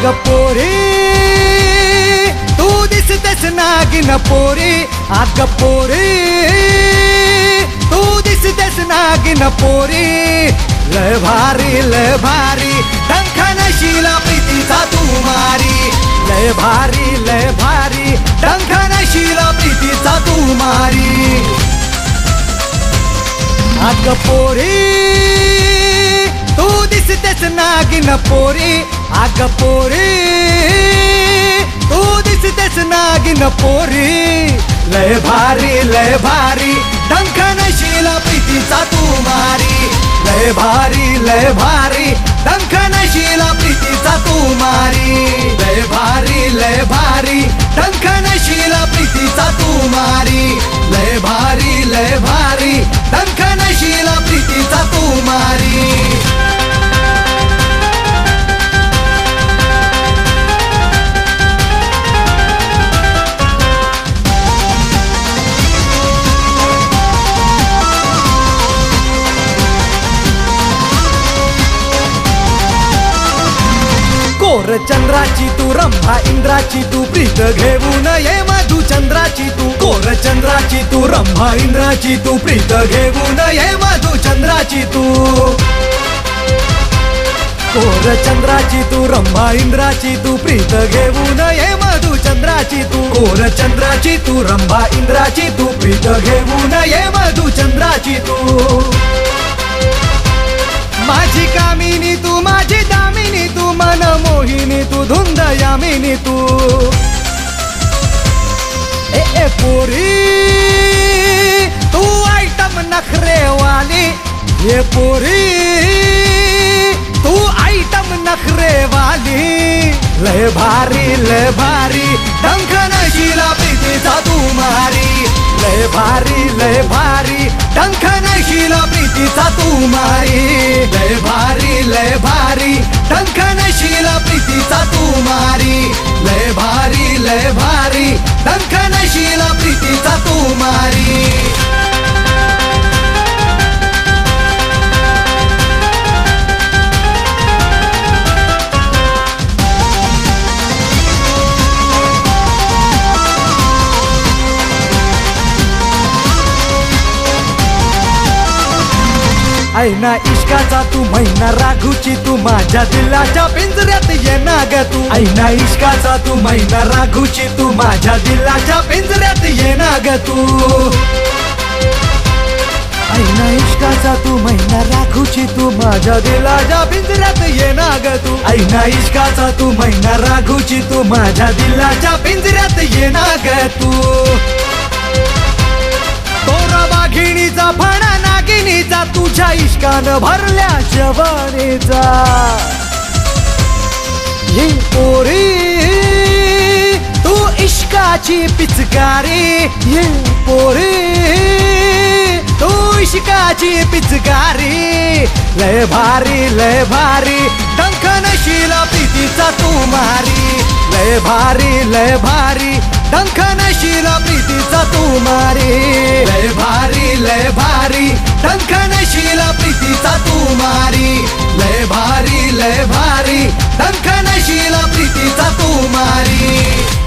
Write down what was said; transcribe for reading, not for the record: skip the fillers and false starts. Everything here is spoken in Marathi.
अग पोरी तू दिसतेस नागिन पोरी, अग पोरी तू दिसतेस नागिन पोरी. लय भारी डंखनशिला प्रीतीचा तू मारी. लय भारी डंखनशिला प्रीतीचा तू मारी. अग पोरी तू दिसतेस नागिन पोरी, अग पोरी तू दिसतेस नागिन पोरी. लय भारी डंखनशिला प्रीतीचा तू मारी. लय भारी डंखनशिला प्रीतीचा तू मारी. लय भारी डंखनशिला प्रीतीचा तू मारी. लय भारी डंखनशिला प्रीतीचा तू मारी. कोर चंद्राची तू रंभा इंद्राची तू प्रीत घेऊन ये मधुचंद्राची तू. कोर चंद्राची तू रंभा इंद्राची तू प्रीत घेऊन ये मधुचंद्राची तू. कोर चंद्राची तू रंभा इंद्राची तू प्रीत घेऊन ये मधुचंद्राची तू. कोर चंद्राची तू रंभा इंद्राची तू प्रीत घेऊन ये मधुचंद्राची तू. माझी कामिनी तू माझी दामिनी तू मन मोहिनी तू धुंद यामिनी तू. ए पोरी तू आयटम नखरेवाली. ये पोरी तू आयटम नखरेवाली. लय भारी डंखनशिला प्रीतीचा तू मारी. लय भारी डंखनशिला प्रीतीचा तू मारी. लय भारी डंखनशिला प्रीतीचा तू मारी. लय भारी डंखनशिला प्रीतीचा तू मारी. ऐना इश्काचा तू महिना राघूची तू माझ्या दिलाच्या पिंजऱ्यात ये ना ग तू. ऐना इश्काचा तू महिना राघूची तू माझ्या दिलाच्या पिंजऱ्यात ये ना ग तू. ऐना इश्काचा तू महिना राघूची तू माझ्या दिलाच्या पिंजऱ्यात ये ना ग तू. ऐना इश्काचा तू महिना राघूची तू माझ्या दिलाच्या पिंजऱ्यात ये ना ग तू. तोरा वाघिणीचा फणा नागिनीचा तुझ्या इश्कानं भरल्या जवानीचा. ये पोरी तू इश्काची पिचकारी. ये पोरी तू इश्काची पिचकारी. लय भारी डंखनशिला प्रीतीचा तू मारी. लय भारी डंखनशिला प्रीतीचा तू मारी. लय भारी डंखनशिला प्रीतीचा तू मारी. लय भारी डंखनशिला प्रीतीचा तू मारी.